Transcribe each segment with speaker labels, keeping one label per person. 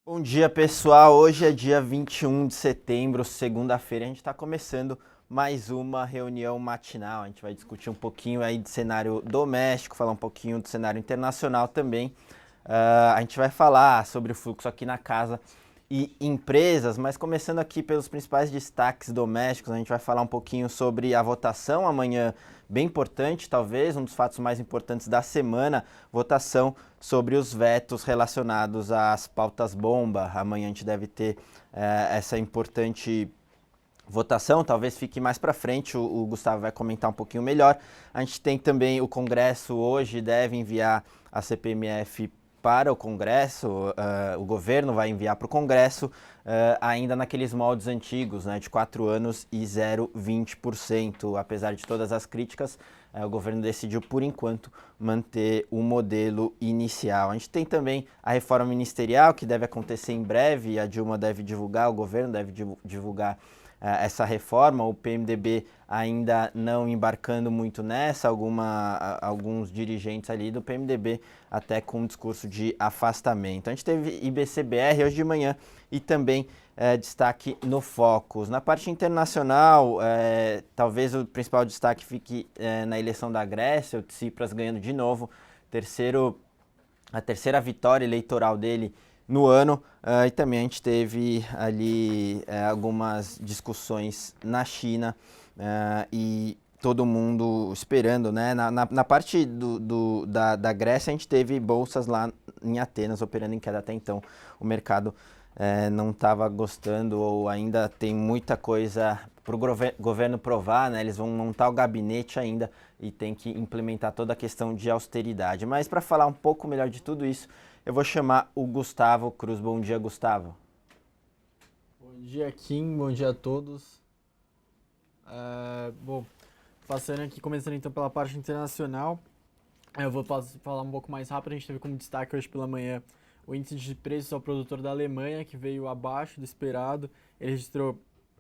Speaker 1: Bom dia, pessoal. Hoje é dia 21 de setembro, segunda-feira. A gente está começando mais uma reunião matinal. A gente vai discutir um pouquinho aí de cenário doméstico, falar um pouquinho do cenário internacional também. A gente vai falar sobre o fluxo aqui na casa e empresas, mas começando aqui pelos principais destaques domésticos, a gente vai falar um pouquinho sobre a votação amanhã, bem importante, talvez um dos fatos mais importantes da semana, votação sobre os vetos relacionados às pautas bomba. Amanhã a gente deve ter essa importante votação, talvez fique mais para frente, o Gustavo vai comentar um pouquinho melhor. A gente tem também o Congresso hoje, deve enviar a CPMF para o Congresso, o governo vai enviar para o Congresso, ainda naqueles moldes antigos, né, de 4 anos e 0,20%. Apesar de todas as críticas, o governo decidiu, por enquanto, manter o modelo inicial. A gente tem também a reforma ministerial, que deve acontecer em breve, a Dilma deve divulgar, o governo deve divulgar essa reforma, o PMDB ainda não embarcando muito nessa, alguns dirigentes ali do PMDB até com um discurso de afastamento. A gente teve IBCBR hoje de manhã e também destaque no Focus. Na parte internacional, talvez o principal destaque fique na eleição da Grécia, o Tsipras ganhando de novo, a terceira vitória eleitoral dele no ano, e também a gente teve ali algumas discussões na China e todo mundo esperando, né? Na parte da Grécia, a gente teve bolsas lá em Atenas operando em queda até então. O mercado não estava gostando ou ainda tem muita coisa para o governo provar, né? Eles vão montar o gabinete ainda e tem que implementar toda a questão de austeridade. Mas para falar um pouco melhor de tudo isso, eu vou chamar o Gustavo Cruz. Bom dia, Gustavo.
Speaker 2: Bom dia, Kim. Bom dia a todos. Bom, passando aqui, começando então pela parte internacional, eu vou falar um pouco mais rápido. A gente teve como destaque hoje pela manhã o índice de preços ao produtor da Alemanha, que veio abaixo do esperado. Ele registrou,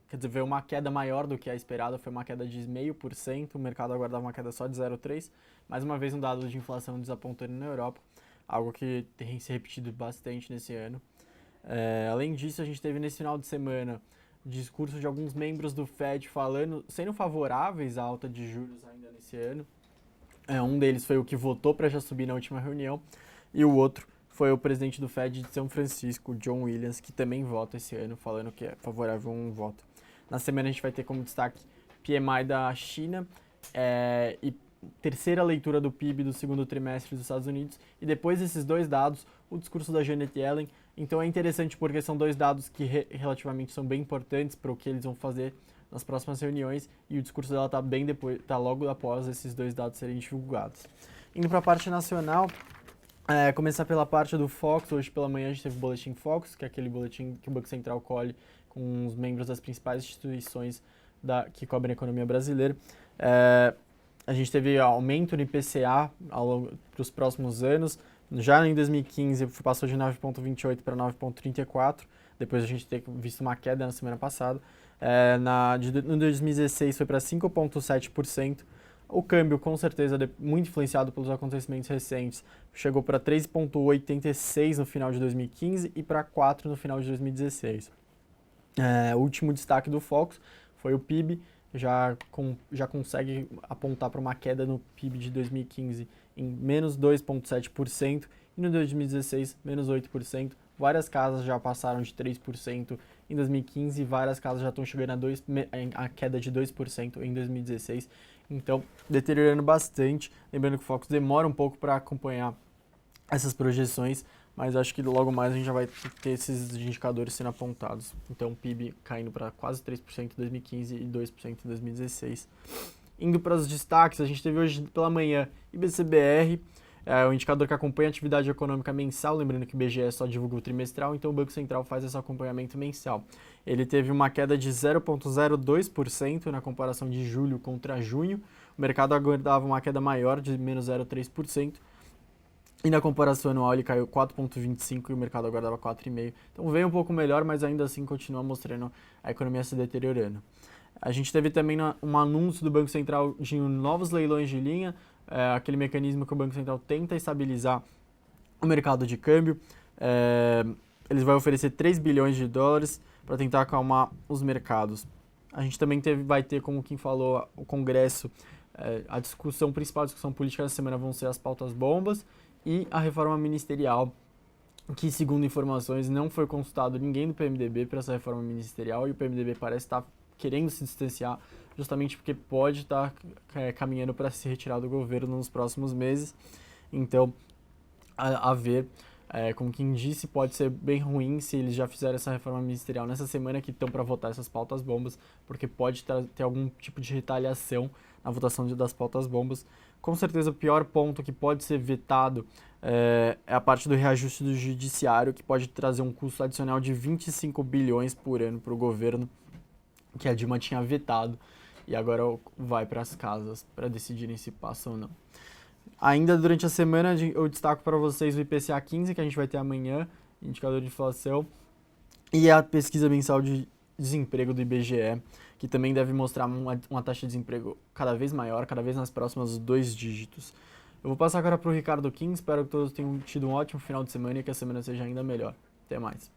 Speaker 2: quer dizer, veio uma queda maior do que a esperada, foi uma queda de 0,5%. O mercado aguardava uma queda só de 0,3%. Mais uma vez, um dado de inflação desapontando na Europa, algo que tem se repetido bastante nesse ano. Além disso, a gente teve nesse final de semana discurso de alguns membros do Fed sendo favoráveis à alta de juros ainda nesse ano. Um deles foi o que votou para já subir na última reunião, e o outro foi o presidente do Fed de São Francisco, John Williams, que também vota esse ano, falando que é favorável a um voto. Na semana a gente vai ter como destaque PMI da China e terceira leitura do PIB do segundo trimestre dos Estados Unidos, e depois desses dois dados, o discurso da Janet Yellen. Então é interessante porque são dois dados que relativamente são bem importantes para o que eles vão fazer nas próximas reuniões, e o discurso dela tá logo após esses dois dados serem divulgados. Indo para a parte nacional, começar pela parte do Focus. Hoje pela manhã a gente teve o Boletim Focus, que é aquele boletim que o Banco Central colhe com os membros das principais instituições que cobrem a economia brasileira. A gente teve aumento no IPCA para os próximos anos. Já em 2015 passou de 9,28 para 9,34, depois a gente ter visto uma queda na semana passada. No 2016 foi para 5,7%. O câmbio, com certeza, muito influenciado pelos acontecimentos recentes, chegou para 3,86 no final de 2015 e para 4 no final de 2016. O último destaque do Focus foi o PIB, já consegue apontar para uma queda no PIB de 2015 em menos 2,7%, e no 2016, menos 8%. Várias casas já passaram de 3% em 2015 e várias casas já estão chegando a queda de 2% em 2016. Então, deteriorando bastante. Lembrando que o Focus demora um pouco para acompanhar essas projeções, mas acho que logo mais a gente já vai ter esses indicadores sendo apontados. Então, o PIB caindo para quase 3% em 2015 e 2% em 2016. Indo para os destaques, a gente teve hoje pela manhã IBCBR, o indicador que acompanha a atividade econômica mensal. Lembrando que o IBGE só divulga o trimestral, então o Banco Central faz esse acompanhamento mensal. Ele teve uma queda de 0,02% na comparação de julho contra junho. O mercado aguardava uma queda maior de menos 0,3%. E na comparação anual ele caiu 4,25% e o mercado aguardava 4,5%. Então veio um pouco melhor, mas ainda assim continua mostrando a economia se deteriorando. A gente teve também um anúncio do Banco Central de novos leilões de linha, aquele mecanismo que o Banco Central tenta estabilizar o mercado de câmbio. eles vão oferecer 3 bilhões de dólares para tentar acalmar os mercados. A gente também vai ter, como quem falou, o Congresso, a principal discussão política da semana vão ser as pautas bombas e a reforma ministerial, que, segundo informações, não foi consultado ninguém do PMDB para essa reforma ministerial, e o PMDB parece estar querendo se distanciar justamente porque pode estar caminhando para se retirar do governo nos próximos meses. Então, a ver, como quem disse, pode ser bem ruim se eles já fizeram essa reforma ministerial nessa semana que estão para votar essas pautas bombas, porque pode ter algum tipo de retaliação na votação das pautas bombas. Com certeza o pior ponto que pode ser vetado é a parte do reajuste do judiciário, que pode trazer um custo adicional de 25 bilhões por ano para o governo, que a Dilma tinha vetado, e agora vai para as casas para decidirem se passa ou não. Ainda durante a semana eu destaco para vocês o IPCA 15, que a gente vai ter amanhã, indicador de inflação, e a pesquisa mensal de desemprego do IBGE, que também deve mostrar uma taxa de desemprego cada vez maior, cada vez nas próximas 2 dígitos. Eu vou passar agora para o Ricardo Kim, espero que todos tenham tido um ótimo final de semana e que a semana seja ainda melhor. Até mais.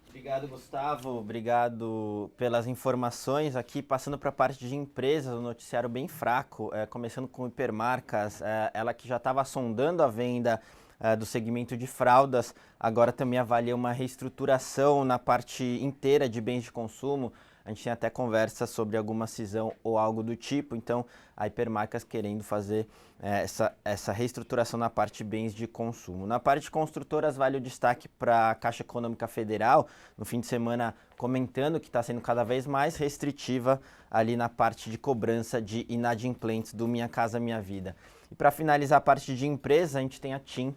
Speaker 1: Obrigado, Gustavo. Obrigado pelas informações. Aqui, passando para a parte de empresas, um noticiário bem fraco, começando com Hipermarcas, ela que já estava sondando a venda do segmento de fraldas, agora também avalia uma reestruturação na parte inteira de bens de consumo. A gente tem até conversa sobre alguma cisão ou algo do tipo, então a Hipermarcas querendo fazer essa reestruturação na parte de bens de consumo. Na parte de construtoras, vale o destaque para a Caixa Econômica Federal, no fim de semana comentando que está sendo cada vez mais restritiva ali na parte de cobrança de inadimplentes do Minha Casa Minha Vida. E para finalizar a parte de empresa, a gente tem a TIM,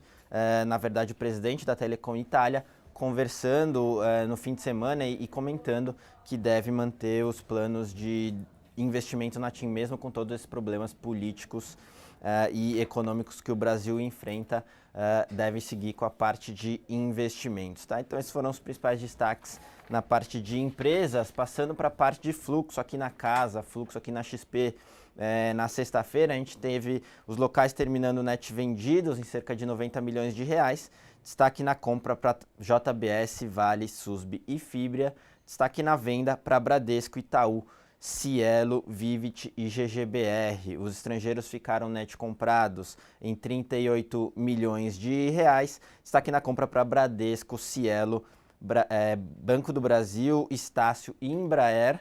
Speaker 1: na verdade o presidente da Telecom Itália, conversando no fim de semana e comentando que deve manter os planos de investimento na TIM mesmo com todos esses problemas políticos e econômicos que o Brasil enfrenta, deve seguir com a parte de investimentos. Tá? Então esses foram os principais destaques na parte de empresas, passando para a parte de fluxo aqui na casa, fluxo aqui na XP. Na sexta-feira a gente teve os locais terminando net vendidos em cerca de 90 milhões de reais, destaque na compra para JBS, Vale, Susb e Fibria, destaque na venda para Bradesco, Itaú, Cielo, Vivit e GGBR. Os estrangeiros ficaram net comprados em 38 milhões de reais, destaque na compra para Bradesco, Cielo, Banco do Brasil, Estácio e Embraer.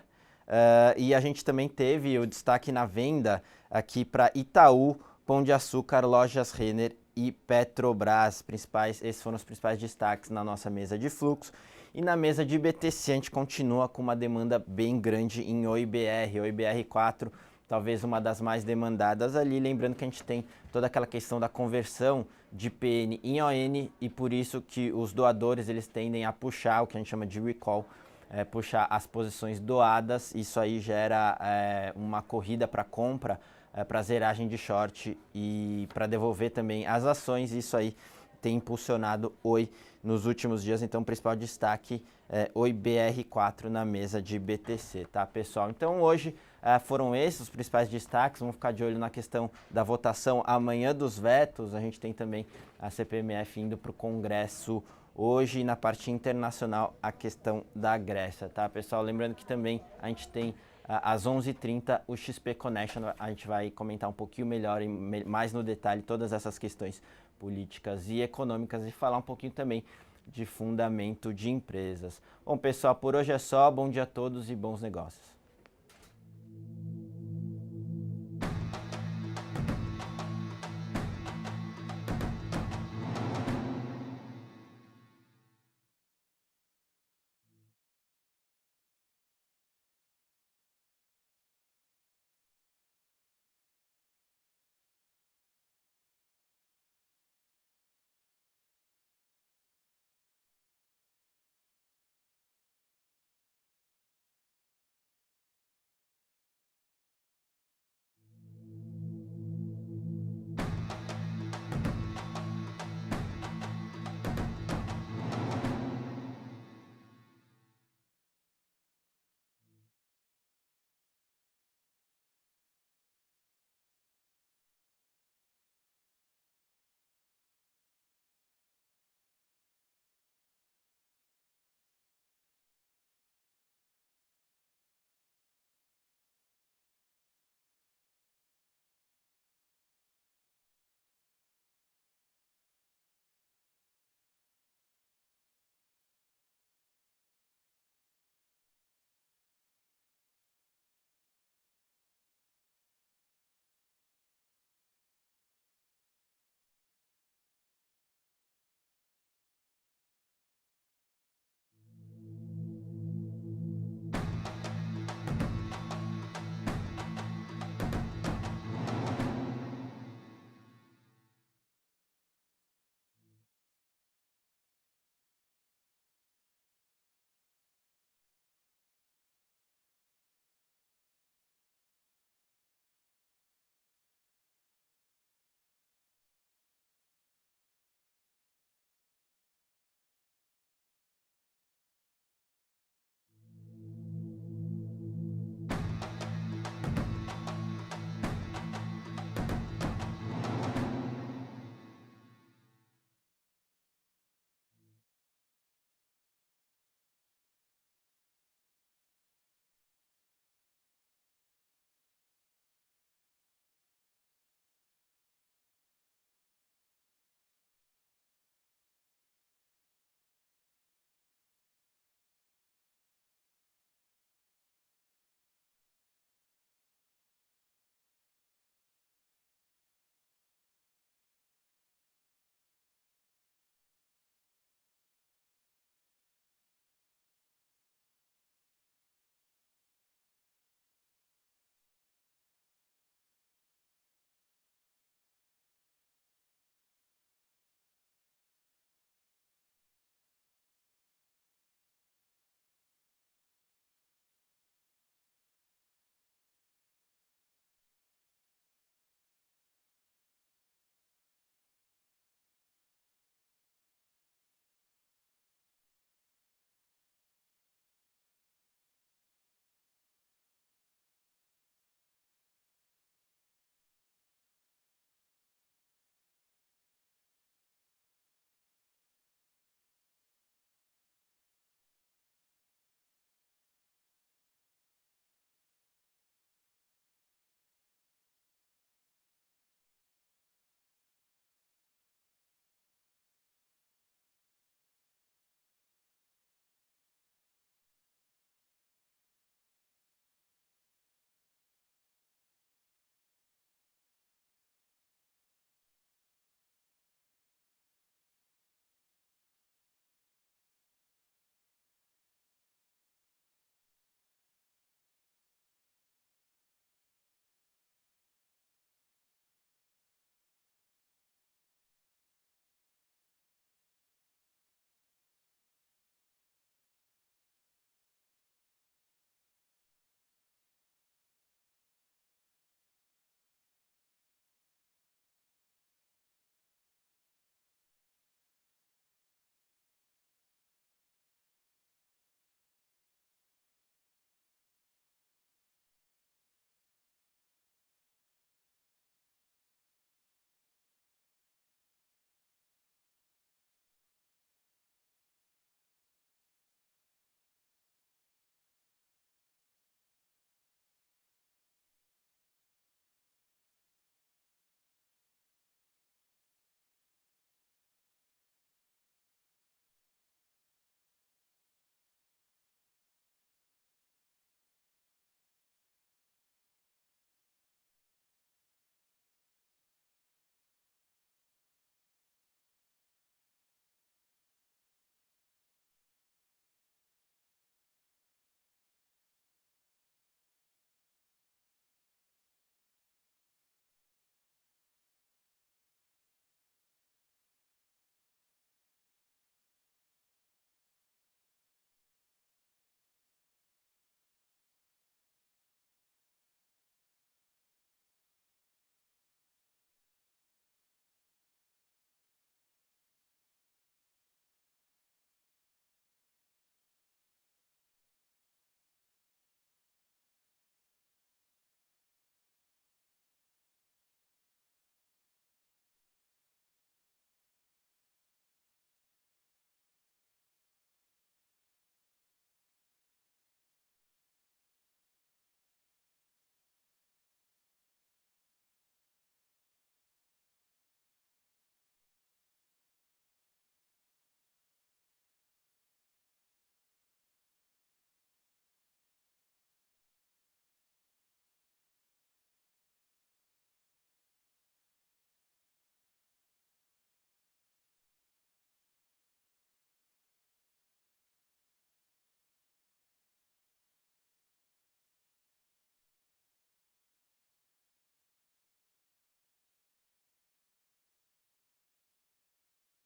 Speaker 1: E a gente também teve o destaque na venda aqui para Itaú, Pão de Açúcar, Lojas Renner e Petrobras. Esses foram os principais destaques na nossa mesa de fluxo. E na mesa de BTC a gente continua com uma demanda bem grande em OIBR, OIBR4, talvez uma das mais demandadas ali. Lembrando que a gente tem toda aquela questão da conversão de PN em ON e por isso que os doadores eles tendem a puxar o que a gente chama de recall, puxar as posições doadas. Isso aí gera uma corrida para compra, para zeragem de short e para devolver também as ações. Isso aí tem impulsionado OI nos últimos dias, então o principal destaque é OI BR4 na mesa de BTC, tá, pessoal? Então hoje foram esses os principais destaques. Vamos ficar de olho na questão da votação amanhã dos vetos. A gente tem também a CPMF indo para o Congresso hoje, e na parte internacional a questão da Grécia, tá, pessoal? Lembrando que também a gente tem às 11h30 o XP Connection, a gente vai comentar um pouquinho melhor e mais no detalhe todas essas questões políticas e econômicas e falar um pouquinho também de fundamento de empresas. Bom, pessoal, por hoje é só. Bom dia a todos e bons negócios.